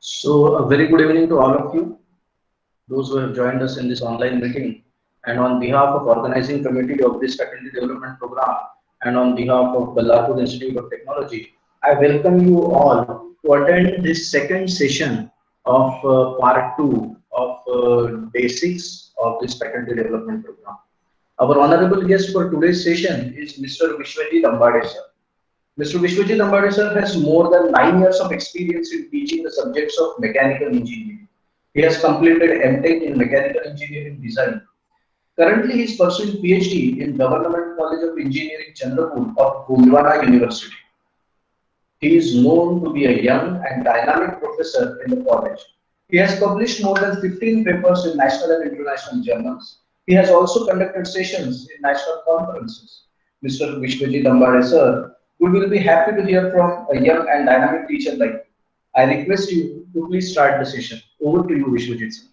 So, a very good evening to all of you, those who have joined us in this online meeting. And on behalf of organizing committee of this faculty development program and on behalf of Balapur Institute of Technology, I welcome you all to attend this second session of part 2 of day 6 of this faculty development program. Our honorable guest for today's session is Mr. Vishwajit Ambade sir. Mr. Vishwajit Ambade sir has more than 9 years of experience in teaching the subjects of mechanical engineering. He has completed M.Tech in Mechanical Engineering Design. Currently, he is pursuing PhD in Government College of Engineering, Chandrapur of Gondwana University. He is known to be a young and dynamic professor in the college. He has published more than 15 papers in national and international journals. He has also conducted sessions in national conferences. Mr. Vishwajit Ambade sir, we will be happy to hear from a young and dynamic teacher like you. I request you to please start the session. Over to you, Vishwajit sir.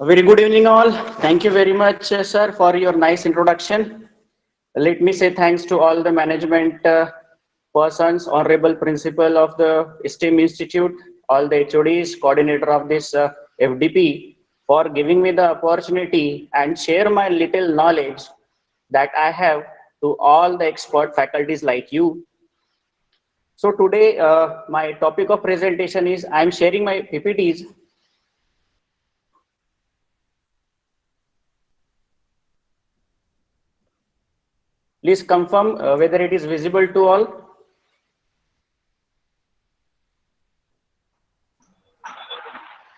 A very good evening, all. Thank you very much, sir, for your nice introduction. Let me say thanks to all the management persons, honorable principal of the STEM Institute, all the HODs, coordinator of this FDP, for giving me the opportunity and share my little knowledge that I have to all the expert faculties like you. So today, my topic of presentation is I am sharing my PPTs. Please confirm whether it is visible to all.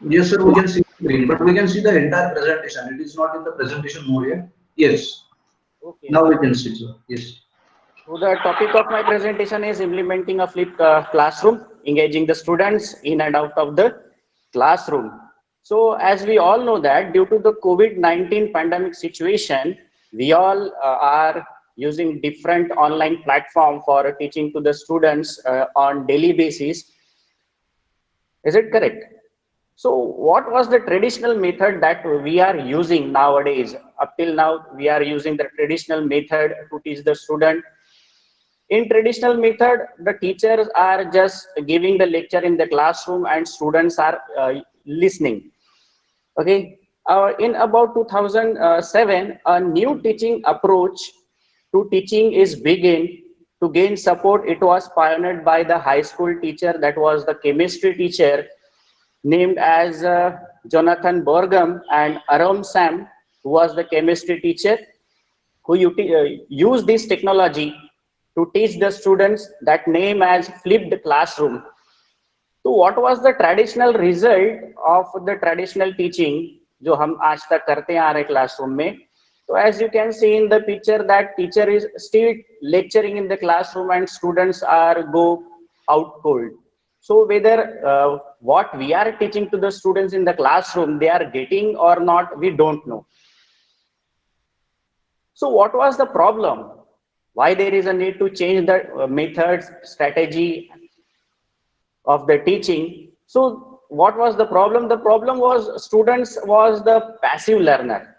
Yes, sir, we can see the screen, but we can see the entire presentation. It is not in the presentation mode yet. Yes. Okay. Now we can see, sir. Yes. So the topic of my presentation is implementing a flipped classroom, engaging the students in and out of the classroom. So as we all know that due to the COVID-19 pandemic situation, we all are using different online platform for teaching to the students on daily basis. Is it correct? So what was the traditional method that we are using nowadays? Up till now, we are using the traditional method to teach the student. In traditional method, the teachers are just giving the lecture in the classroom and students are listening. Okay. In about 2007, a new teaching approach to teaching is begin to gain support. It was pioneered by the high school teacher, that was the chemistry teacher, named as Jonathan Burgum, and Aram Sam, who was the chemistry teacher, who used this technology to teach the students, that name as flipped classroom. So what was the traditional result of the traditional teaching जो हम आज तक करते आ रहे classroom में? So as you can see in the picture, that teacher is still lecturing in the classroom and students are go out cold. So whether what we are teaching to the students in the classroom, they are getting or not, we don't know. So what was the problem? Why there is a need to change the methods, strategy of the teaching? So what was the problem? The problem was students was the passive learner.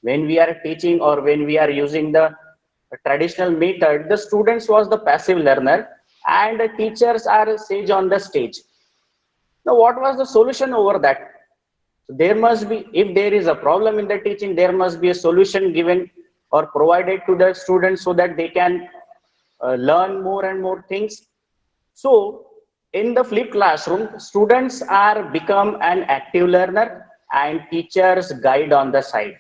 When we are teaching or when we are using the traditional method, the students was the passive learner and the teachers are sage on the stage. Now what was the solution over that? There must be, if there is a problem in the teaching, there must be a solution given or provided to the students so that they can learn more and more things. So in the flipped classroom, students are become an active learner and teachers guide on the side.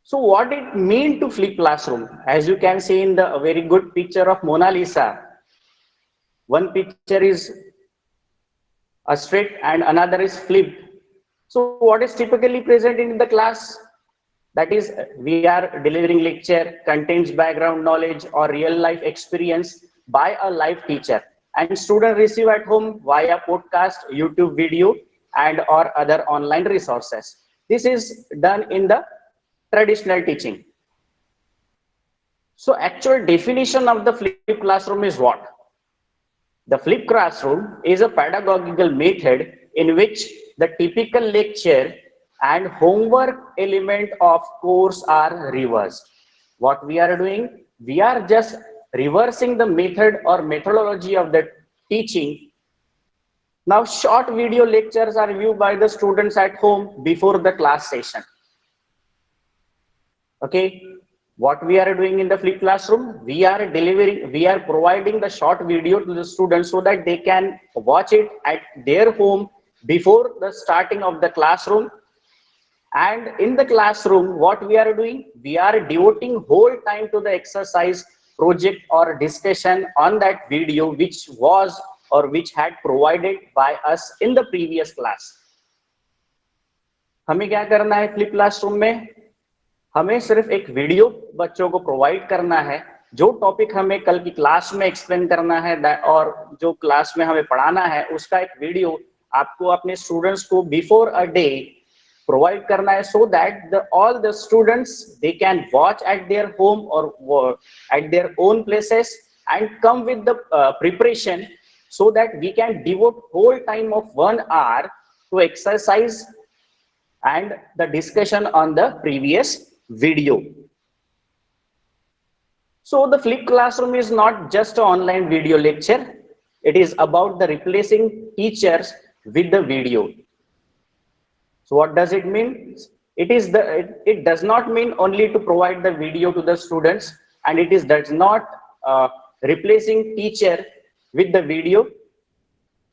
So what it mean to flip classroom? As you can see in the very good picture of Mona Lisa, one picture is a straight and another is flipped. So what is typically present in the class? That is, we are delivering lecture, contains background knowledge or real life experience by a live teacher, and student receive at home via podcast, YouTube video and or other online resources. This is done in the traditional teaching. So actual definition of the flipped classroom is what? The flipped classroom is a pedagogical method in which the typical lecture and homework element of course are reversed. What we are doing, we are just reversing the method or methodology of the teaching. Now, short video lectures are viewed by the students at home before the class session. Okay, what we are doing in the flipped classroom, we are providing the short video to the students so that they can watch it at their home before the starting of the classroom. And in the classroom, what we are doing, we are devoting whole time to the exercise, project or discussion on that video which was or which had provided by us in the previous class. हमें क्या करना है flip classroom में, हमें सिर्फ एक video बच्चों को प्रोवाइड करना है, जो टॉपिक हमें कल की क्लास में एक्सप्लेन करना है और जो क्लास में हमें पढ़ाना है उसका एक वीडियो आपको अपने स्टूडेंट्स को बिफोर अ डे प्रोवाइड करना है, so that all the students they can watch at their home or at their own places and come with the preparation, so that we can devote whole time of 1 hour to exercise and the discussion on the previous video. So the flipped classroom is not just an online video lecture, it is about the replacing teachers with the video. So what does it mean? It does not mean only to provide the video to the students, and it does not replacing teacher with the video.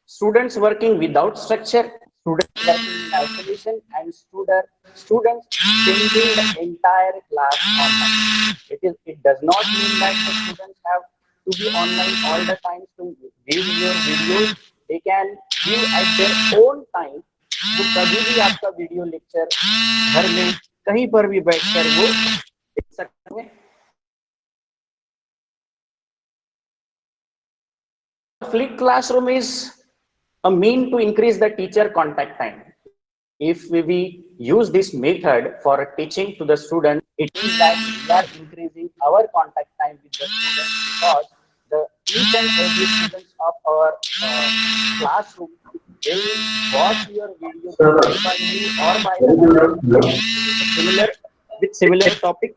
Students working without structure, students working in isolation, and students changing the entire class online. It does not mean that the students have to be online all the time to view your videos. They can view at their own time. वो कभी भी आपका video lecture घर में कहीं पर भी बैठकर वो देख सकते हैं. Flipped classroom is a mean to increase the teacher contact time. If we use this method for teaching to the student, it means that we are increasing our contact time with the students, because each and every students of our classroom will watch your video by you or by similar topic.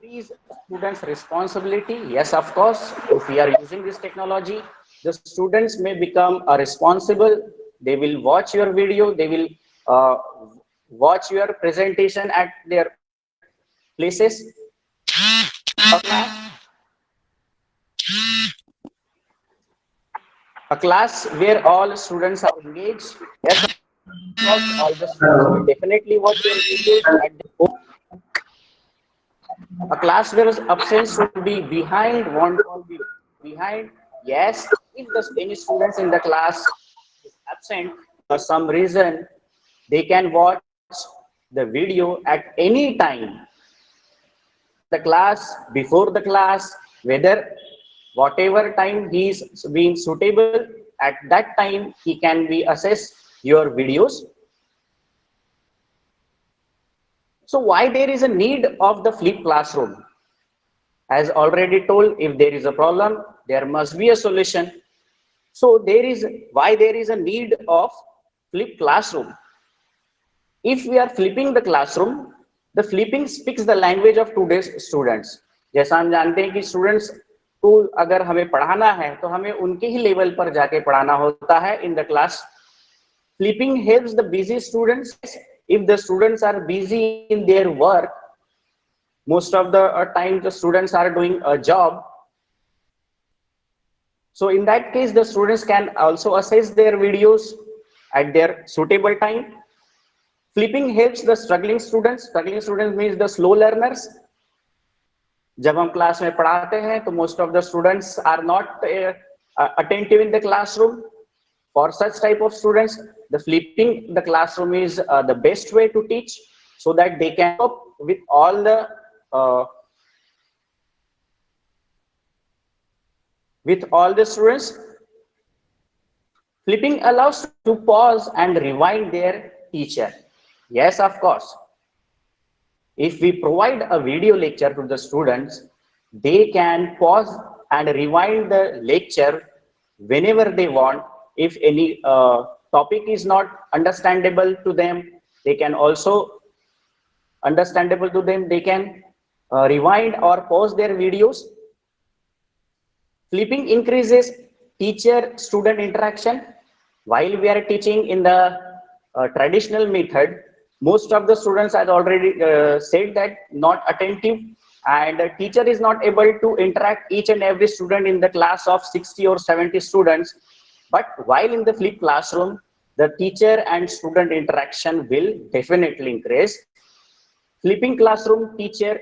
Increase students' responsibility. Yes, of course, if we are using this technology, the students may become responsible. They will watch your video. They will watch your presentation at their places. A class where all students are engaged. Yes, of course, all the students will definitely watch your videos at their home. A class where absence should be behind, won't be behind. Yes, if any students in the class is absent for some reason, they can watch the video at any time. The class, before the class, whatever time he is being suitable, at that time he can be assess your videos. So why there is a need of the flipped classroom? As already told, if there is a problem, there must be a solution. So why there is a need of flipped classroom? If we are flipping the classroom, the flipping speaks the language of today's students. जैसा हम जानते हैं कि students को अगर हमें पढ़ाना है तो हमें उनके ही लेवल पर जाके पढ़ाना होता है in the class. Flipping helps the busy students. If the students are busy in their work, most of the time the students are doing a job. So in that case, the students can also assess their videos at their suitable time. Flipping helps the struggling students. Struggling students means the slow learners. जब हम class में पढ़ाते हैं तो most of the students are not attentive in the classroom. For such type of students, the flipping the classroom is the best way to teach, so that they can cope with all the students. Flipping allows to pause and rewind their teacher. Yes, of course. If we provide a video lecture to the students, they can pause and rewind the lecture whenever they want. If any topic is not understandable to them, they can also rewind or pause their videos. Flipping increases teacher-student interaction. While we are teaching in the traditional method, most of the students, as already said, that not attentive, and the teacher is not able to interact each and every student in the class of 60 or 70 students. But while in the flipped classroom, the teacher and student interaction will definitely increase. Flipping classroom teacher,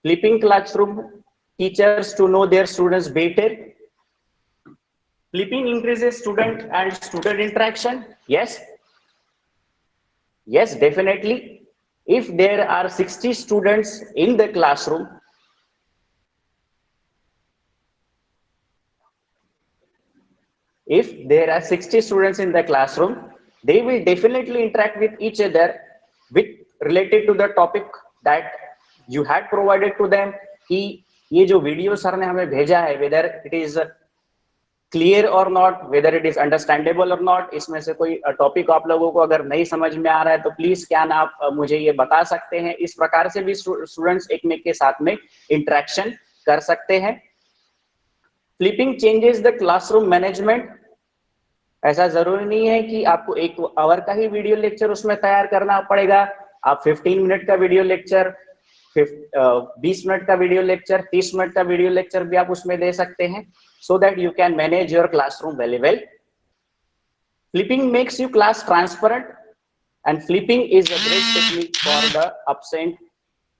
flipping classroom teachers to know their students better. Flipping increases student and student interaction. Yes, yes, definitely. If there are 60 students in the classroom, if there are 60 students in the classroom, they will definitely interact with each other with related to the topic that you had provided to them. कि ये जो video sir ने हमें भेजा है, whether it is clear or not, whether it is understandable or not, इसमें से कोई टॉपिक आप लोगों को अगर नहीं समझ में आ रहा है तो प्लीज क्या ना आप मुझे ये बता सकते हैं. इस प्रकार से भी स्टूडेंट्स एक में के साथ में इंटरेक्शन कर सकते हैं. Flipping changes the classroom management. ऐसा जरूरी नहीं है कि आपको 1 आवर का ही वीडियो लेक्चर उसमें तैयार करना पड़ेगा. आप 15 मिनट का वीडियो लेक्चर, 20 मिनट का वीडियो लेक्चर, 30 मिनट का वीडियो लेक्चर भी आप उसमें दे सकते हैं, so that you can manage your classroom very well. Flipping makes you class transparent, and flipping is a great technique for the absent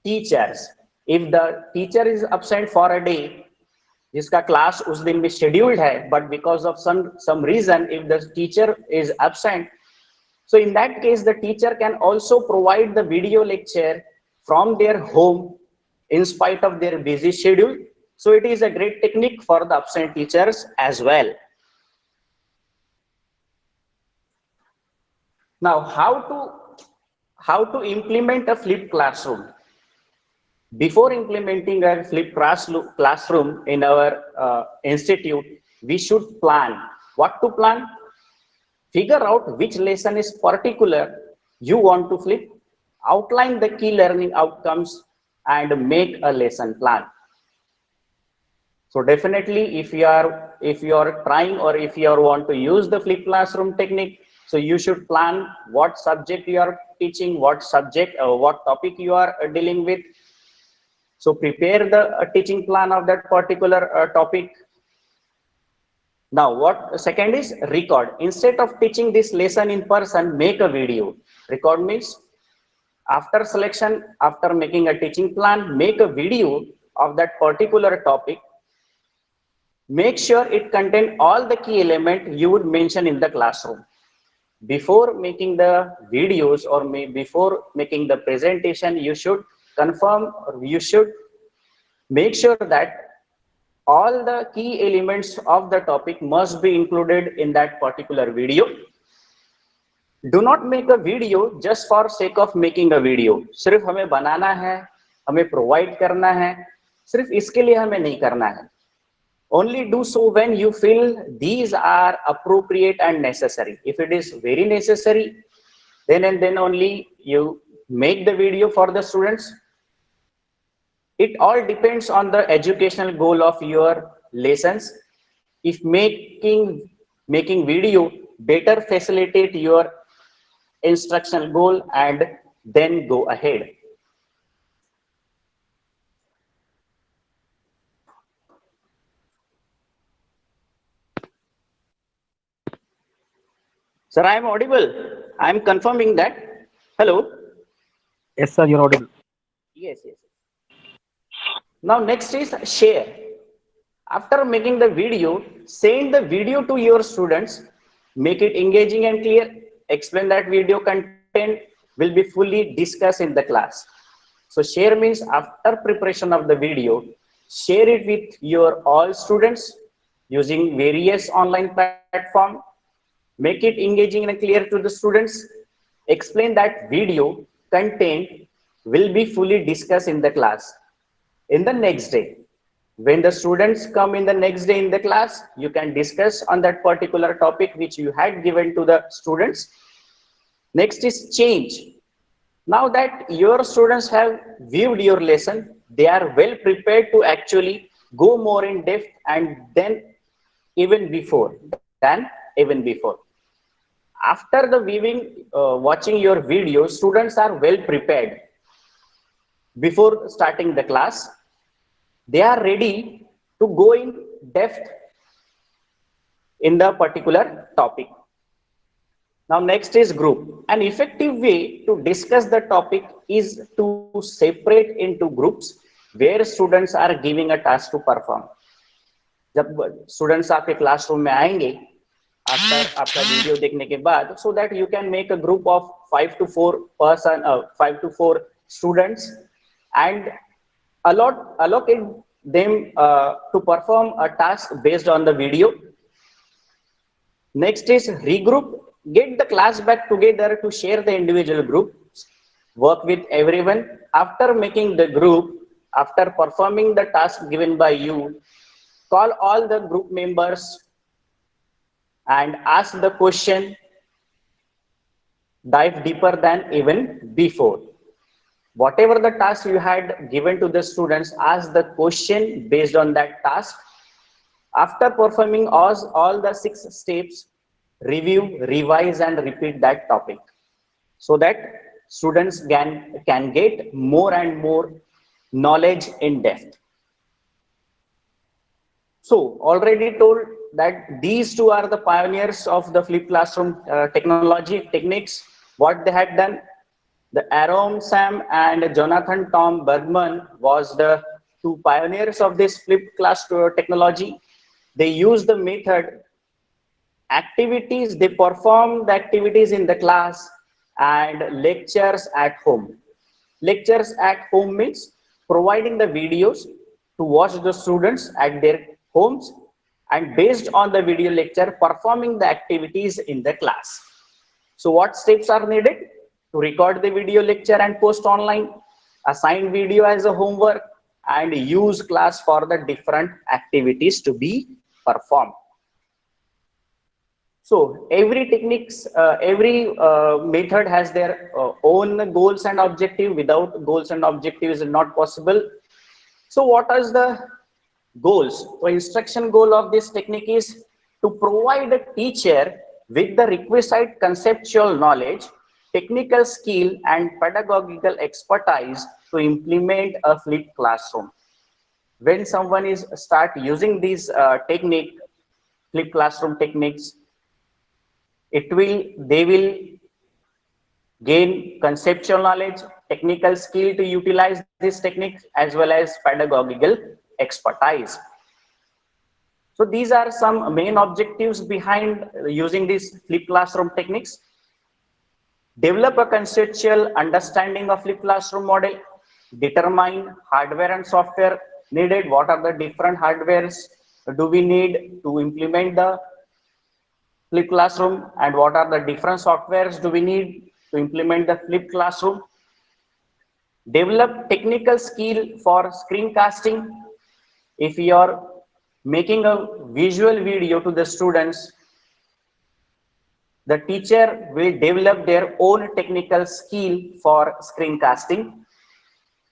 teachers. If the teacher is absent for a day, जिसका class उस दिन भी scheduled है, but because of some reason if the teacher is absent, so in that case the teacher can also provide the video lecture from their home in spite of their busy schedule. So it is a great technique for the absent teachers as well. Now, how to implement a flipped classroom? Before implementing a flipped classroom in our institute, we should plan. What to plan? Figure out which lesson is particular you want to flip, outline the key learning outcomes, and make a lesson plan. So definitely, if you are trying, or if you want to use the flipped classroom technique, so you should plan what subject you are teaching, what topic you are dealing with. So prepare the teaching plan of that particular topic. Now, what second is record. Instead of teaching this lesson in person, make a video. Record means after selection, after making a teaching plan, make a video of that particular topic. Make sure it contains all the key elements you would mention in the classroom. Before making the videos, or before making the presentation, you should confirm, or you should make sure that all the key elements of the topic must be included in that particular video. Do not make a video just for sake of making a video. सिर्फ हमें बनाना है, हमें provide करना है, सिर्फ इसके लिए हमें नहीं करना है. Only do so when you feel these are appropriate and necessary. If it is very necessary, then and then only you make the video for the students. It all depends on the educational goal of your lessons. If making video better facilitate your instructional goal, and then go ahead. Sir, I am audible. I am confirming that. Hello. Yes, sir, you're audible. Yes. Now next is share. After making the video, send the video to your students. Make it engaging and clear. Explain that video content will be fully discussed in the class. So share means after preparation of the video, share it with your all students using various online platform. Make it engaging and clear to the students. Explain that video content will be fully discussed in the class. In the next day, when the students come in the next day in the class, you can discuss on that particular topic which you had given to the students. Next is change. Now that your students have viewed your lesson, they are well prepared to actually go more in depth and then even before after the viewing watching your video, students are well prepared before starting the class. They are ready to go in depth in the particular topic. Now next is group. An effective way to discuss the topic is to separate into groups where students are giving a task to perform. जब students आपके classroom में आएंगे after आपका video देखने के बाद, so that you can make a group of 5 to 4 students and allocate them to perform a task based on the video. Next is regroup. Get the class back together to share the individual groups. Work with everyone. After making the group, after performing the task given by you, call all the group members and ask the question. Dive deeper than even before. Whatever the task you had given to the students, ask the question based on that task. After performing all the 6 steps, review, revise, and repeat that topic so that students can get more and more knowledge in depth. So already told that these two are the pioneers of the flipped classroom technology techniques. What they had done, the Aaron Sam and Jonathan Tom Bergman was the 2 pioneers of this flipped class technology. They used the method activities, they perform the activities in the class and lectures at home. Lectures at home means providing the videos to watch the students at their homes and based on the video lecture performing the activities in the class. So what steps are needed? To record the video lecture and post online, assign video as a homework, and use class for the different activities to be performed. So every method has their own goals and objective. Without goals and objectives is not possible. So what is the goals? So instruction goal of this technique is to provide a teacher with the requisite conceptual knowledge, technical skill, and pedagogical expertise to implement a flipped classroom. When someone is start using these flipped classroom techniques, they will gain conceptual knowledge, technical skill to utilize this technique, as well as pedagogical expertise. So these are some main objectives behind using these flipped classroom techniques. Develop a conceptual understanding of flipped classroom model. Determine hardware and software needed. What are the different hardwares do we need to implement the flipped classroom, and what are the different softwares do we need to implement the flipped classroom? Develop technical skill for screencasting. If you are making a visual video to the students, the teacher will develop their own technical skill for screencasting.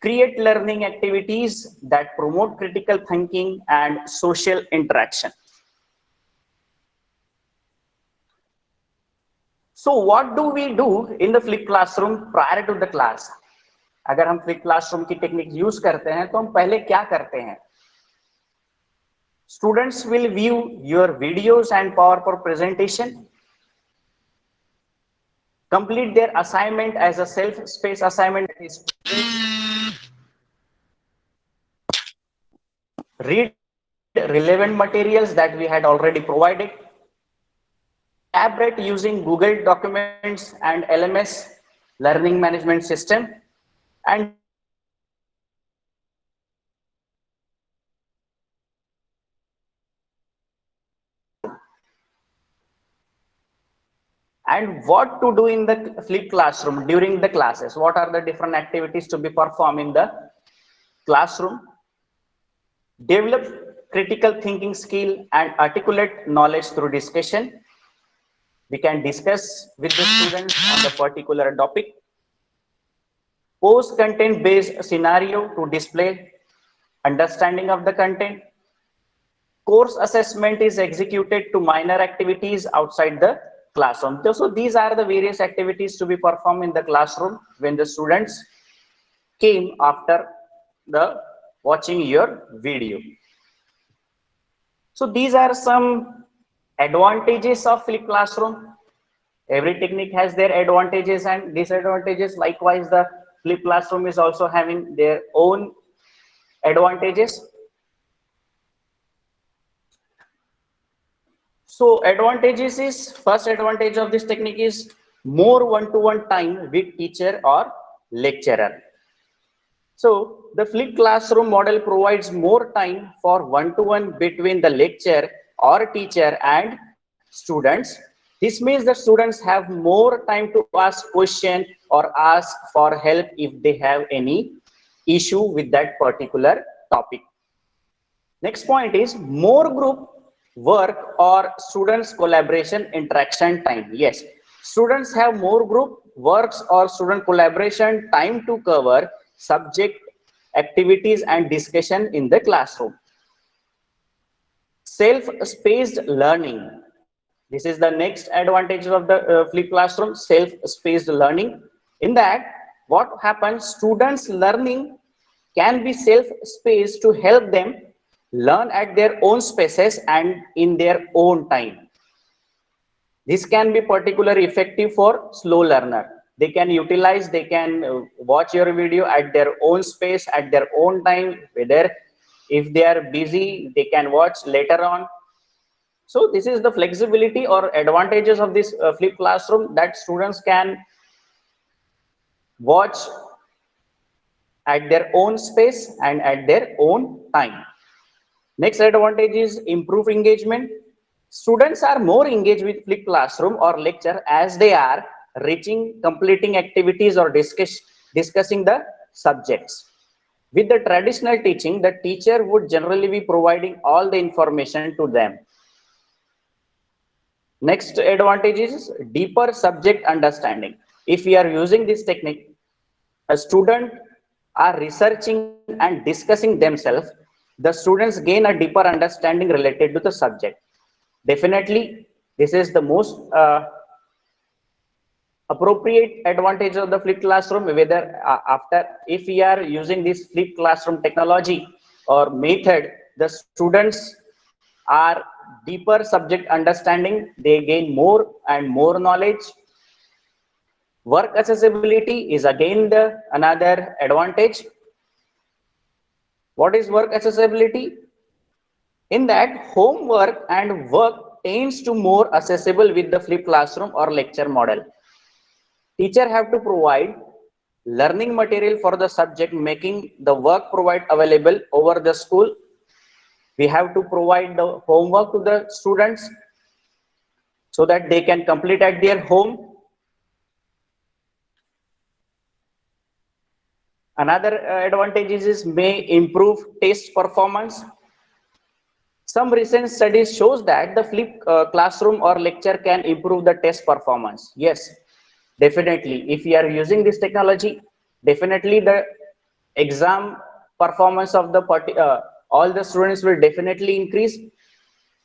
Create learning activities that promote critical thinking and social interaction. So what do we do in the flipped classroom prior to the class? अगर हम flipped classroom की technique use करते हैं तो हम पहले क्या करते हैं? Students will view your videos and PowerPoint presentation. Complete their assignment as a self-spaced assignment. Read relevant materials that we had already provided. Collaborate using Google Documents and LMS learning management system, and what to do in the flipped classroom during the classes. What are the different activities to be performed in the classroom? Develop critical thinking skill and articulate knowledge through discussion. We can discuss with the students on the particular topic. Post content based scenario to display understanding of the content. Course assessment is executed to minor activities outside the classroom. So these are the various activities to be performed in the classroom when the students came after the watching your video. So these are some advantages of flipped classroom. Every technique has their advantages and disadvantages. Likewise, the flipped classroom is also having their own advantages. So advantages is, first advantage of this technique is more one-to-one time with teacher or lecturer. So the flipped classroom model provides more time for one-to-one between the lecturer or teacher and students. This means the students have more time to ask questions or ask for help if they have any issue with that particular topic. Next point is more group work or students collaboration interaction time. Yes, students have more group works or student collaboration time to cover subject activities and discussion in the classroom. Self-spaced learning. This is the next advantage of the flipped classroom, self-spaced learning. In that, what happens, students learning can be self-spaced to help them learn at their own spaces and in their own time. This can be particularly effective for slow learner. They can utilize, they can watch your video at their own space, at their own time, whether if they are busy, they can watch later on. So this is the flexibility or advantages of this flipped classroom, that students can watch at their own space and at their own time. Next advantage is improve engagement. Students are more engaged with flipped classroom or lecture as they are completing activities or discussing the subjects. With the traditional teaching, the teacher would generally be providing all the information to them. Next advantage is deeper subject understanding. If we are using this technique, a student are researching and discussing themselves, the students gain a deeper understanding related to the subject. Definitely, this is the most appropriate advantage of the flipped classroom, whether after, if we are using this flipped classroom technology or method, the students are deeper subject understanding, they gain more and more knowledge. Work accessibility is again the another advantage. What is work accessibility? In that, homework and work tends to more accessible with the flipped classroom or lecture model. Teacher have to provide learning material for the subject, making the work provide available over the school. We have to provide the homework to the students so that they can complete at their home. Another advantage is may improve test performance. Some recent studies shows that the flipped classroom or lecture can improve the test performance. Yes, definitely. If we are using this technology, definitely the exam performance of the all the students will definitely increase.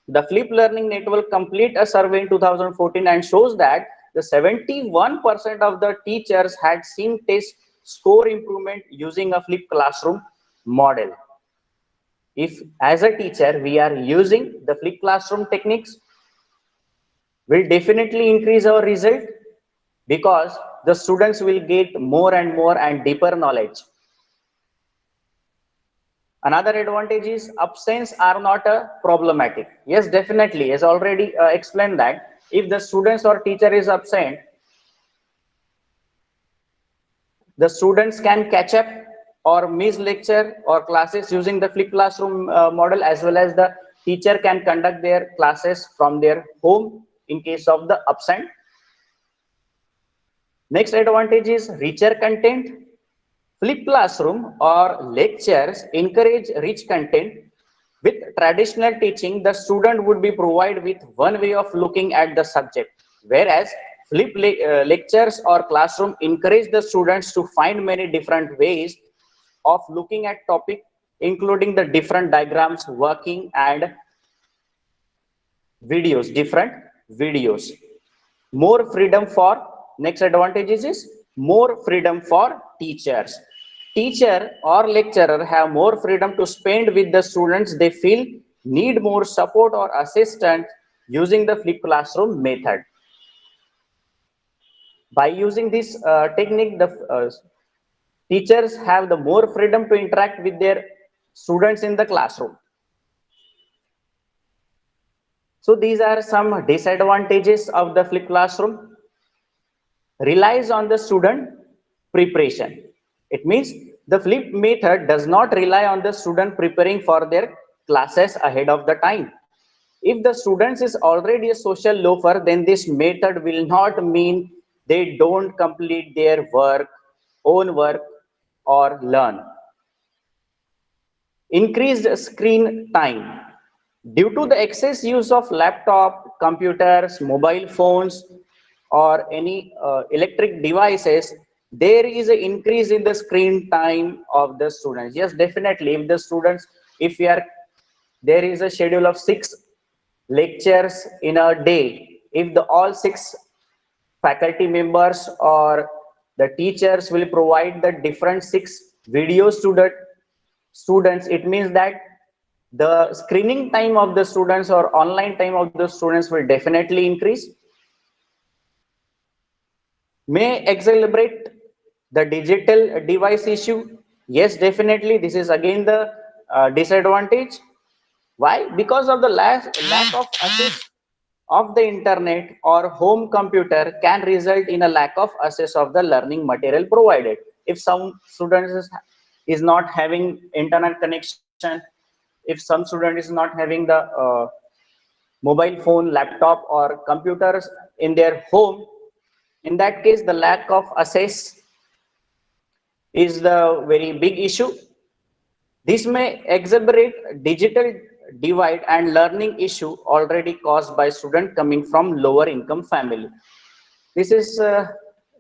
The Flipped Learning Network complete a survey in 2014 and shows that the 71% of the teachers had seen test score improvement using a flipped classroom model. If as a teacher we are using the flipped classroom techniques, will definitely increase our result because the students will get more and more and deeper knowledge. Another advantage is absence are not a problematic. Yes, definitely, as already explained that if the students or teacher is absent, the students can catch up or miss lecture or classes using the flipped classroom model, as well as the teacher can conduct their classes from their home in case of the absent. Next advantage is richer content. Flipped classroom or lectures encourage rich content. With traditional teaching, the student would be provided with one way of looking at the subject, whereas flipped lectures or classroom encourage the students to find many different ways of looking at topic including the different diagrams, working and videos, different videos. More freedom for, next advantage is more freedom for teachers. Teacher or lecturer have more freedom to spend with the students they feel need more support or assistance using the flipped classroom method. By using this technique, the teachers have the more freedom to interact with their students in the classroom. So these are some disadvantages of the flipped classroom. Relies on the student preparation. It means the flipped method does not rely on the student preparing for their classes ahead of the time. If the students is already a social loafer, then this method will not mean they don't complete their work, own work, or learn. Increased screen time. Due to the excess use of laptop, computers, mobile phones, or any electric devices, there is an increase in the screen time of the students. Yes, definitely. If the students, if we are, there is a schedule of 6 lectures in a day. If the all 6 faculty members or the teachers will provide the different 6 videos to the students, it means that the screening time of the students or online time of the students will definitely increase. May accelerate the digital device issue. Yes, definitely. This is again the disadvantage. Why? Because of the lack of access of the internet or home computer can result in a lack of access of the learning material provided. If some students is not having internet connection, if some student is not having the mobile phone, laptop, or computers in their home, in that case, the lack of access is the very big issue. This may exacerbate digital divide and learning issue already caused by students coming from lower income family. This is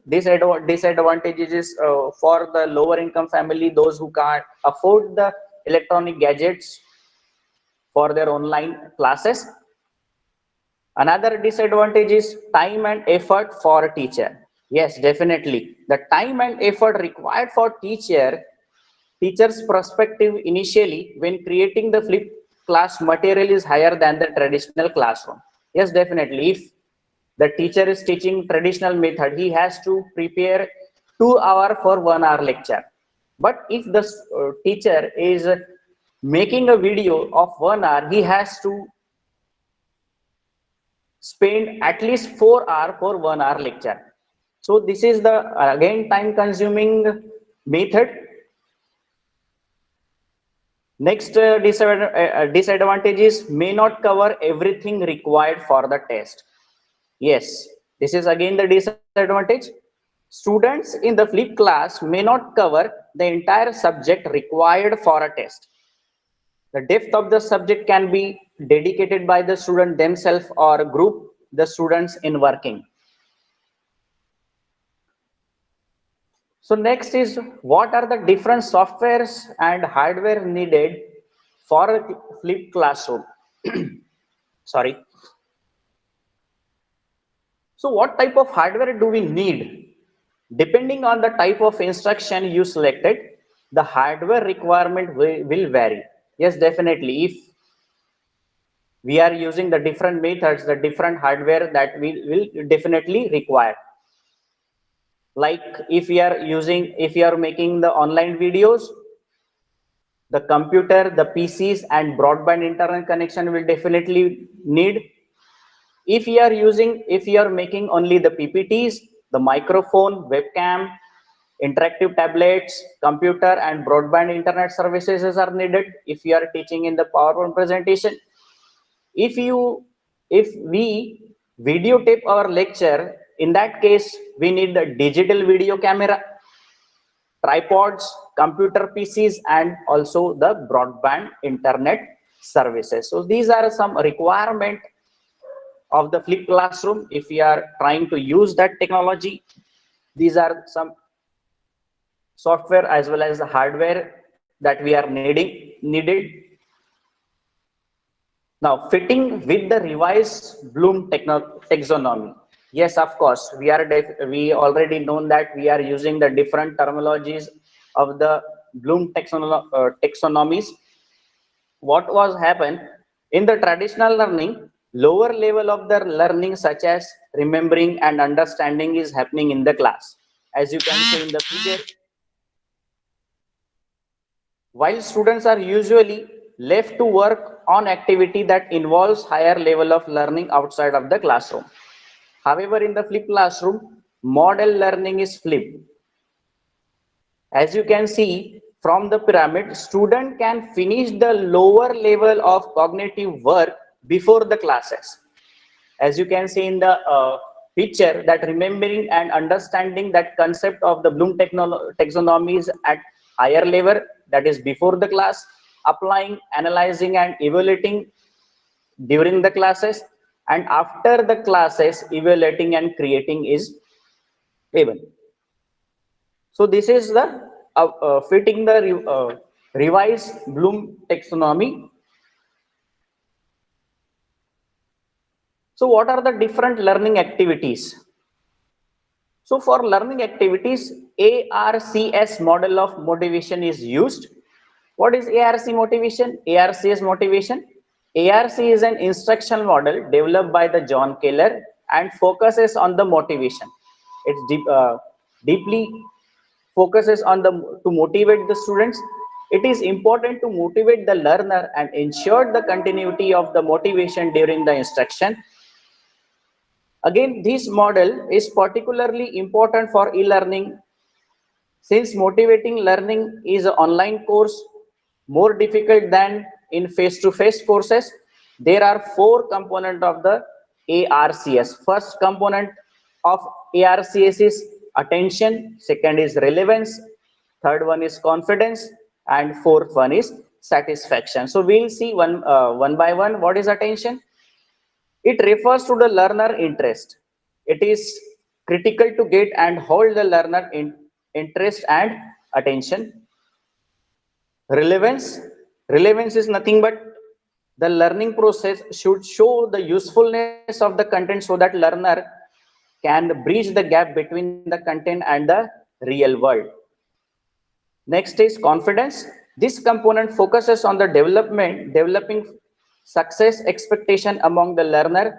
disadvantages for the lower income family, those who can't afford the electronic gadgets for their online classes. Another disadvantage is time and effort for a teacher. Yes, definitely. The time and effort required for teacher's perspective initially when creating the flipped class material is higher than the traditional classroom. Yes, definitely. If the teacher is teaching traditional method, he has to prepare 2 hours for 1 hour lecture. But if the teacher is making a video of 1 hour, he has to spend at least 4 hours for 1 hour lecture. So this is the again time consuming method. Next disadvantage is may not cover everything required for the test. Yes, this is again the disadvantage. Students in the flipped class may not cover the entire subject required for a test. The depth of the subject can be dedicated by the student themselves or group the students in working. So next is what are the different softwares and hardware needed for a flipped classroom. Sorry. So what type of hardware do we need? Depending on the type of instruction you selected, the hardware requirement will vary. Yes, definitely. If we are using the different methods, the different hardware that we will definitely require. Like if you are making the online videos, the computer, the PCs and broadband internet connection will definitely need. If you are making only the PPTs, the microphone, webcam, interactive tablets, computer and broadband internet services are needed. If you are teaching in the PowerPoint presentation, if we videotape our lecture, in that case we need the digital video camera, tripods, computer PCs, and also the broadband internet services. So these are some requirement of the flipped classroom. If we are trying to use that technology, these are some software as well as the hardware that we are needed. Now, fitting with the revised Bloom taxonomy. Yes, of course, we already known that we are using the different terminologies of the Bloom taxonomies. What was happen in the traditional learning? Lower level of the learning, such as remembering and understanding, is happening in the class. As you can see in the figure, while students are usually left to work on activity that involves higher level of learning outside of the classroom. However, in the flipped classroom, model learning is flipped. As you can see from the pyramid, student can finish the lower level of cognitive work before the classes. As you can see in the picture, that remembering and understanding that concept of the Bloom taxonomy is at higher level, that is before the class, applying, analyzing and evaluating during the classes, and after the classes, evaluating and creating is able. So this is the fitting the revised Bloom taxonomy. So what are the different learning activities? So for learning activities, ARCS model of motivation is used. What is ARC motivation? ARCS motivation. ARC is an instructional model developed by the John Keller and focuses on the motivation. It's deeply focuses on the to motivate the students. It is important to motivate the learner and ensure the continuity of the motivation during the instruction. Again, this model is particularly important for e-learning since motivating learning is an online course more difficult than in face-to-face courses. There are four components of the ARCS. First component of ARCS is attention, second is relevance, third one is confidence, and fourth one is satisfaction. So we'll see one by one. What is attention? It refers to the learner interest. It is critical to get and hold the learner interest and attention. Relevance is nothing but the learning process should show the usefulness of the content so that learner can bridge the gap between the content and the real world. Next is confidence. This component focuses on the developing success expectation among the learner,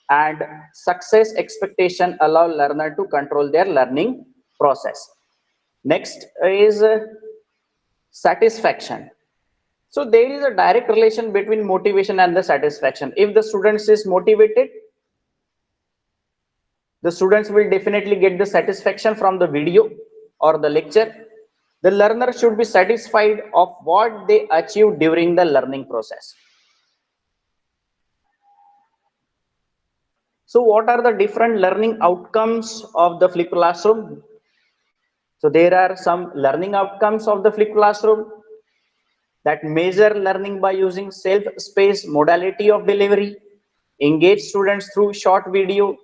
and success expectation allow learner to control their learning process. Next is satisfaction. So there is a direct relation between motivation and the satisfaction. If the students is motivated, the students will definitely get the satisfaction from the video or the lecture. The learner should be satisfied of what they achieve during the learning process. So what are the different learning outcomes of the flipped classroom? So there are some learning outcomes of the flipped classroom that measure learning by using self-spaced modality of delivery, engage students through short video,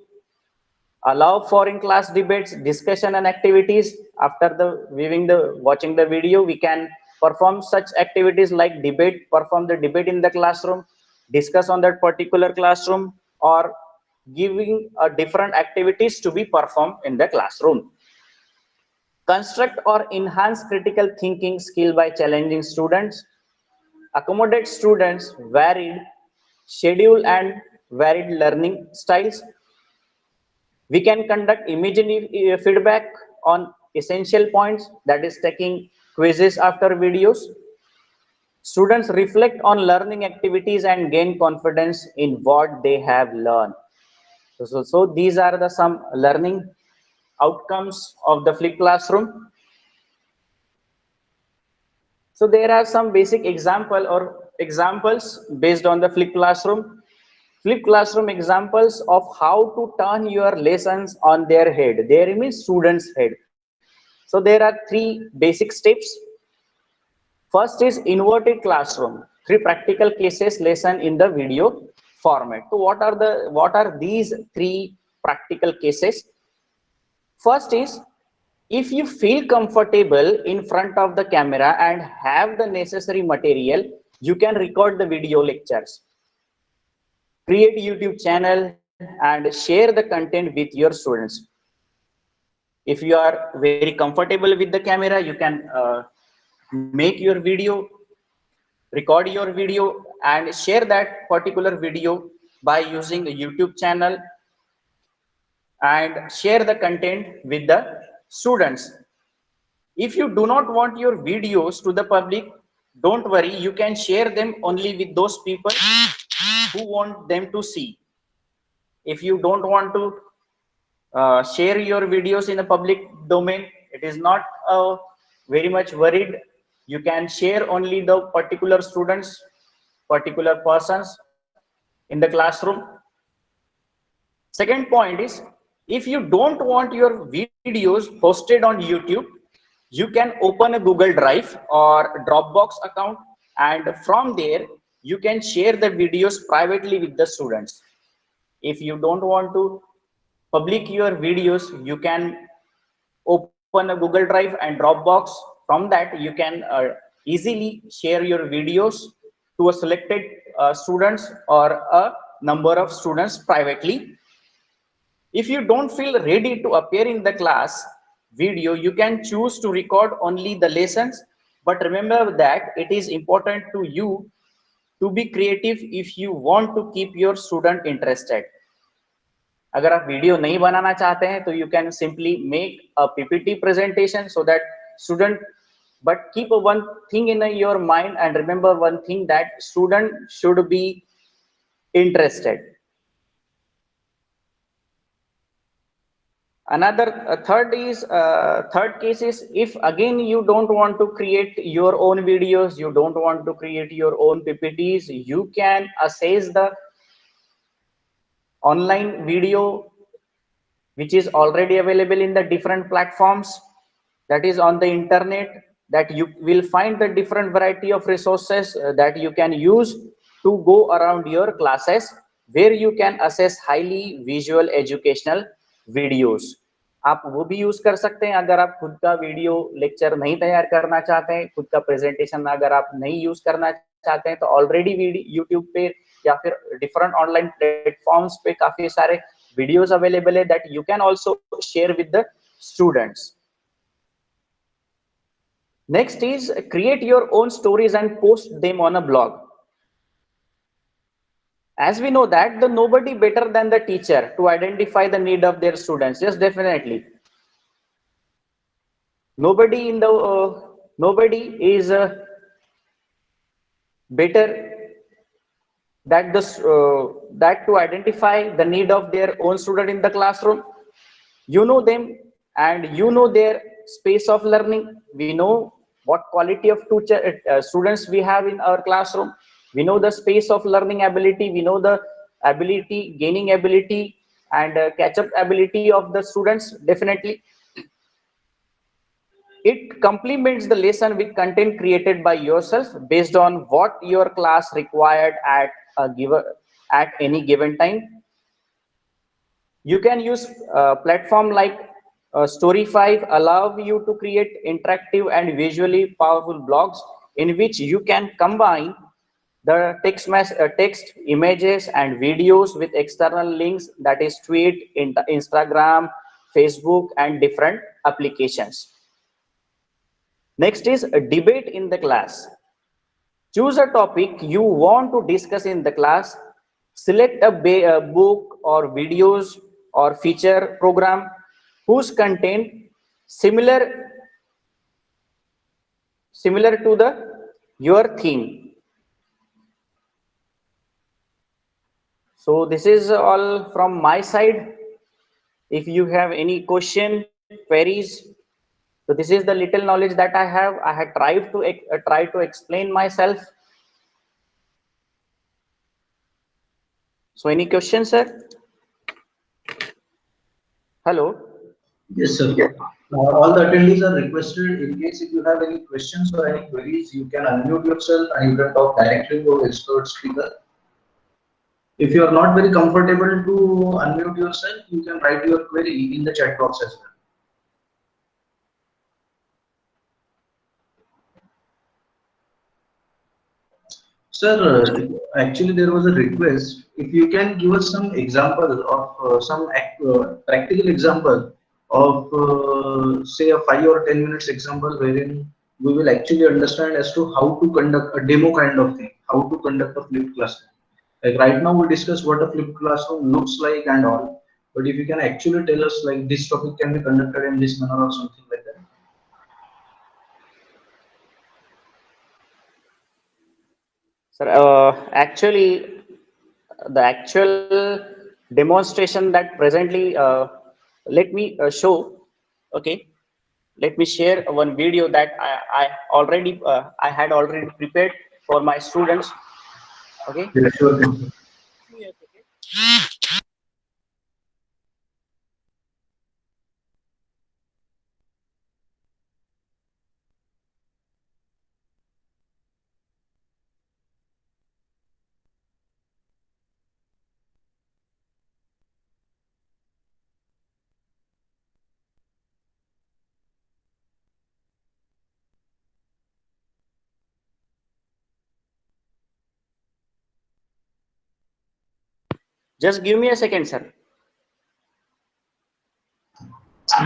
allow for in-class debates, discussion and activities. After watching the video, we can perform such activities like perform the debate in the classroom, discuss on that particular classroom, or giving different activities to be performed in the classroom. Construct or enhance critical thinking skill by challenging students, accommodate students varied schedule and varied learning styles. We can conduct immediate feedback on essential points, that is taking quizzes after videos. Students reflect on learning activities and gain confidence in what they have learned. So these are the some learning outcomes of the flipped classroom. So there are some basic examples based on the flipped classroom. Flipped classroom examples of how to turn your lessons on their head. There means students' head. So there are three basic steps. First is inverted classroom. Three practical cases lesson in the video format. So what are these three practical cases? First is If you feel comfortable in front of the camera and have the necessary material, you can record the video lectures, create YouTube channel and share the content with your students. If you are very comfortable with the camera, you can make your video, record your video and share that particular video by using a YouTube channel and share the content with the students. If you do not want your videos to the public, don't worry, you can share them only with those people who want them to see. If you don't want to share your videos in a public domain, it is not very much worried. You can share only the particular students, particular persons in the classroom. Second point is, if you don't want your videos posted on YouTube, you can open a Google Drive or Dropbox account, and from there you can share the videos privately with the students. If you don't want to public your videos, you can open a Google Drive and Dropbox. From that you can easily share your videos to a selected students or a number of students privately. If you don't feel ready to appear in the class video, you can choose to record only the lessons, but remember that it is important to you to be creative if you want to keep your student interested. अगर आप video नहीं बनाना चाहते हैं तो you can simply make a PPT presentation so that student, but keep one thing in your mind and remember one thing, that student should be interested. Another third case is, if again you don't want to create your own videos, you don't want to create your own PPTs, you can access the online video which is already available in the different platforms, that is on the internet, that you will find the different variety of resources that you can use to go around your classes, where you can access highly visual educational videos. आप वो भी use कर सकते हैं अगर आप खुद का वीडियो लेक्चर नहीं तैयार करना चाहते हैं, खुद का प्रेजेंटेशन अगर आप नहीं यूज करना चाहते हैं, तो ऑलरेडी यूट्यूब पे या फिर डिफरेंट ऑनलाइन प्लेटफॉर्म्स पे काफी सारे videos available that you can also share with the students. Next is, create your own stories and post them on a blog. As we know that the nobody better than the teacher to identify the need of their students. Yes, definitely. Nobody is better that that to identify the need of their own student in the classroom. You know them and you know their space of learning. We know what quality of students we have in our classroom. We know the space of learning ability. We know the gaining ability and catch up ability of the students. Definitely it complements the lesson with content created by yourself based on what your class required at any given time. You can use platform like Story5 allow you to create interactive and visually powerful blogs in which you can combine the text, images and videos with external links, that is tweet, Instagram, Facebook and different applications. Next is a debate in the class. Choose a topic you want to discuss in the class. Select a book or videos or feature program whose content similar to your theme. So this is all from my side. If you have any question, queries, so this is the little knowledge that I have. I had tried to explain myself. So any questions, sir? Hello. Yes, sir. All the attendees are requested, in case if you have any questions or any queries, you can unmute yourself and you can talk directly to expert speaker. If you are not very comfortable to unmute yourself, you can write your query in the chat box as well. Sir, actually there was a request. If you can give us some example of practical example of say a 5 or 10 minutes example wherein we will actually understand as to how to conduct a demo kind of thing, how to conduct a flipped classroom. Like right now we discuss what a flipped classroom looks like and all, but if you can actually tell us like this topic can be conducted in this manner or something like that. Sir, actually, the actual demonstration that presently, let me show. Okay, let me share one video that I had already prepared for my students. Okay. Yeah, sure thing, sir. Just give me a second, sir.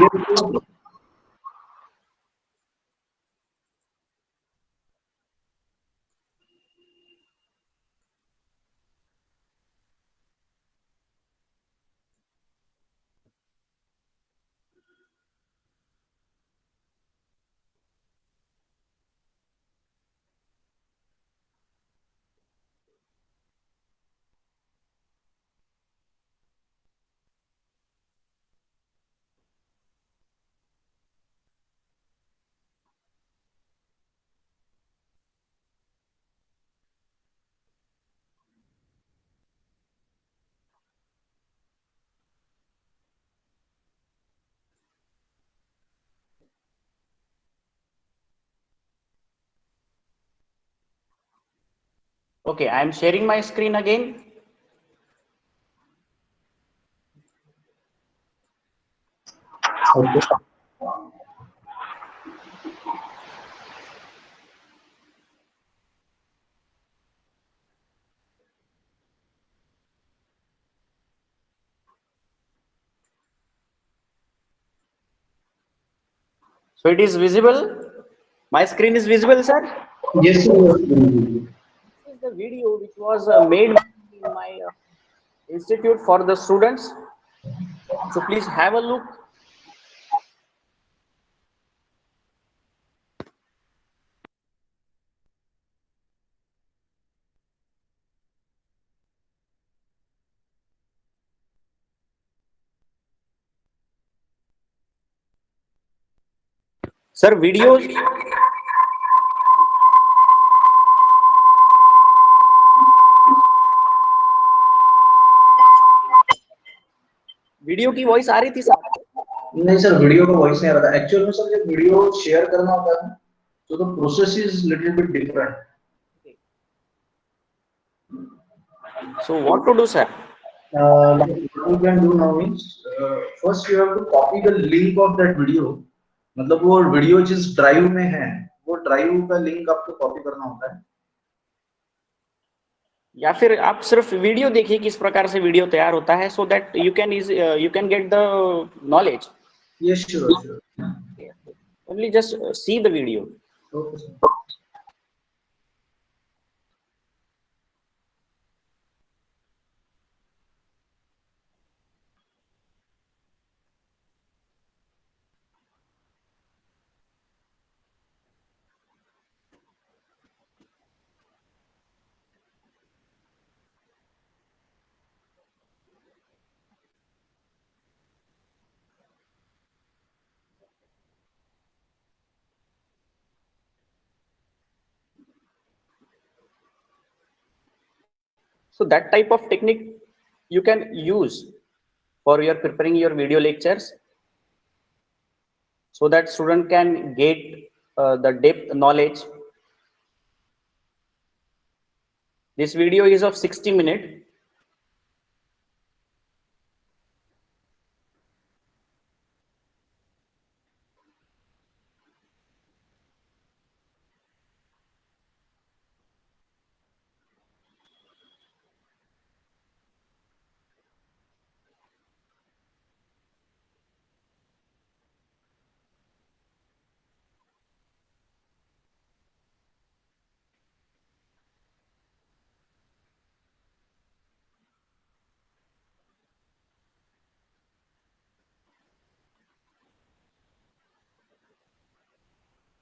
Yes, sure. Okay, I am sharing my screen again. Okay. So it is visible. My screen is visible, sir. Yes, sir. This is the video which was made in my institute for the students. So please have a look. Sir, videos. Video की voice आ रही थी sir आपको? नहीं sir, video का voice नहीं आ रहा था actual में सर। जब वीडियो शेयर करना होता है तो the process is little bit different. So what to do, sir? What you can do now is first you have to copy the link of that video। मतलब वो video जिस drive में है वो ड्राइव का लिंक आपको copy करना होता है। या फिर आप सिर्फ वीडियो देखिए किस प्रकार से वीडियो तैयार होता है, so that you can get the knowledge. Yes sure sure. Only just see the video. Okay sir. So that type of technique you can use for your preparing your video lectures, so that student can get the depth knowledge. This video is of 60 minutes.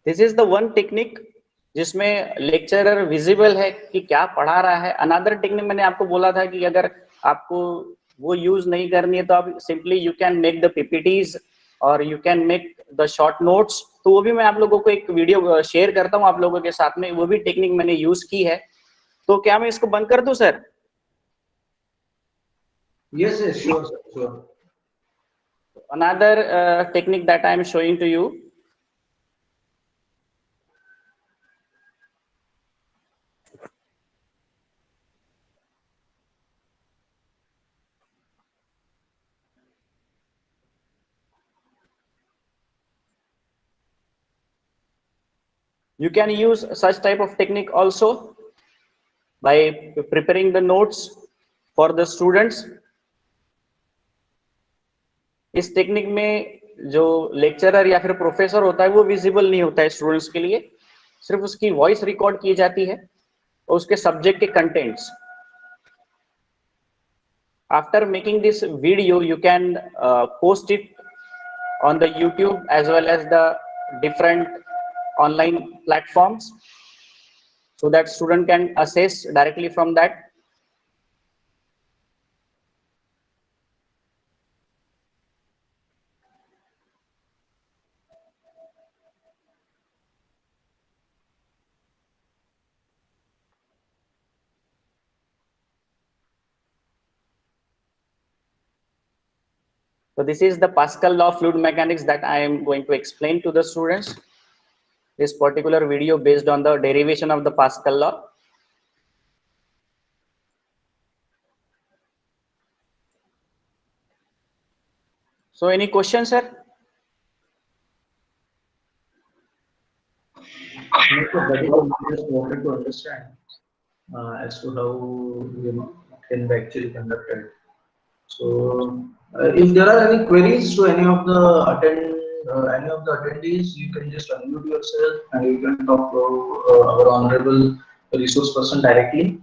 This is the one technique जिसमें lecturer visible है कि क्या पढ़ा रहा है. Another technique मैंने आपको बोला था कि अगर आपको वो यूज नहीं करनी है तो आप simply you can make the PPTs और you can make the short notes. तो वो भी मैं आप लोगों को एक वीडियो शेयर करता हूँ आप लोगों के साथ में. वो भी टेक्निक मैंने यूज की है. तो क्या मैं इसको बंद कर दूं sir? Yes, yes, sure, sir, sure. Another technique that I am showing to you. You can use such type of technique also by preparing the notes for the students. इस टेक्निक में जो लेक्चरर या फिर professor होता है वो visible नहीं होता है स्टूडेंट्स के लिए. सिर्फ उसकी वॉइस रिकॉर्ड की जाती है और उसके सब्जेक्ट के contents. After making this video, you can post it on the YouTube as well as the different online platforms so that student can assess directly from that. So this is the Pascal law of fluid mechanics that I am going to explain to the students. This particular video based on the derivation of the Pascal law. So any questions, sir? I just wanted to understand as to how it can be actually conducted. So, if there are any queries to any of the attendees, you can just unmute yourself and you can talk to our honorable resource person directly.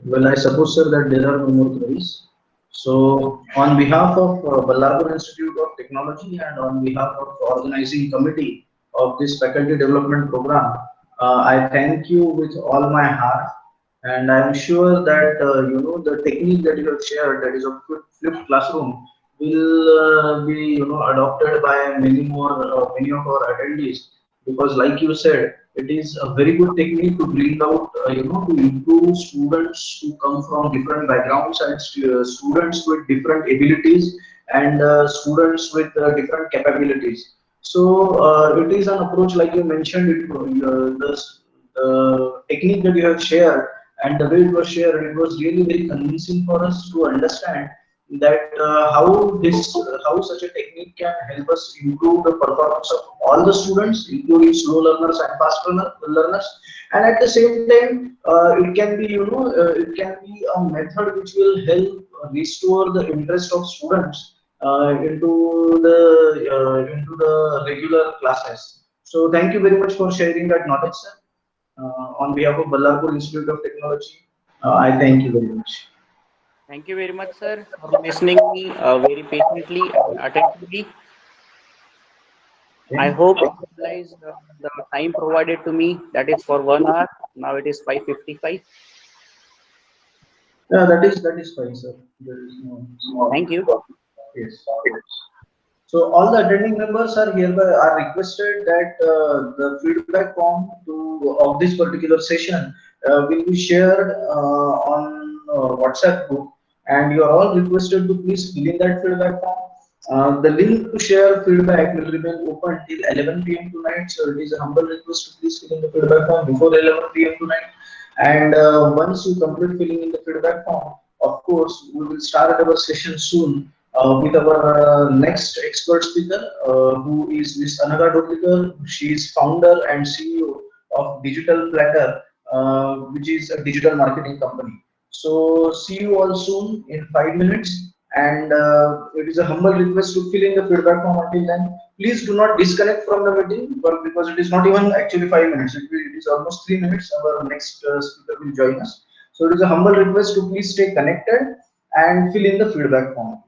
Well, I suppose, sir, that there are no more queries. So, on behalf of Ballarpur Institute of Technology and on behalf of the organizing committee of this faculty development program, I thank you with all my heart. And I am sure that the technique that you have shared, that is a flipped classroom, will be adopted by many of our attendees, because like you said, it is a very good technique to bring out to improve students who come from different backgrounds and students with different abilities and students with different capabilities. So it is an approach, like you mentioned, the technique that you have shared and the way it was shared, it was really very convincing for us to understand that how such a technique can help us improve the performance of all the students, including slow learners and fast learners, and at the same time, it can be a method which will help restore the interest of students into the regular classes. So, thank you very much for sharing that knowledge, sir. On behalf of Ballarpur Institute of Technology, I thank you very much. Thank you very much, sir, for listening me very patiently and attentively. I hope you utilize the time provided to me, that is for 1 hour. Now it is 5:55. Yeah, that is fine, sir. There is no. Thank you. Yes. So all the attending members are hereby are requested that the feedback form of this particular session will be shared on WhatsApp group, and you are all requested to please fill in that feedback form. The link to share feedback will remain open till 11 p.m. tonight, so it is a humble request to please fill in the feedback form before 11 p.m. tonight. And once you complete filling in the feedback form, of course, we will start our session soon with our next expert speaker, who is Ms. Anaga Dodlikar. She is founder and CEO of Digital Platter, which is a digital marketing company. So, see you all soon in 5 minutes. And it is a humble request to fill in the feedback form until then. Please do not disconnect from the meeting, but because it is not even actually 5 minutes, it is almost 3 minutes. Our next speaker will join us. So it is a humble request to please stay connected and fill in the feedback form.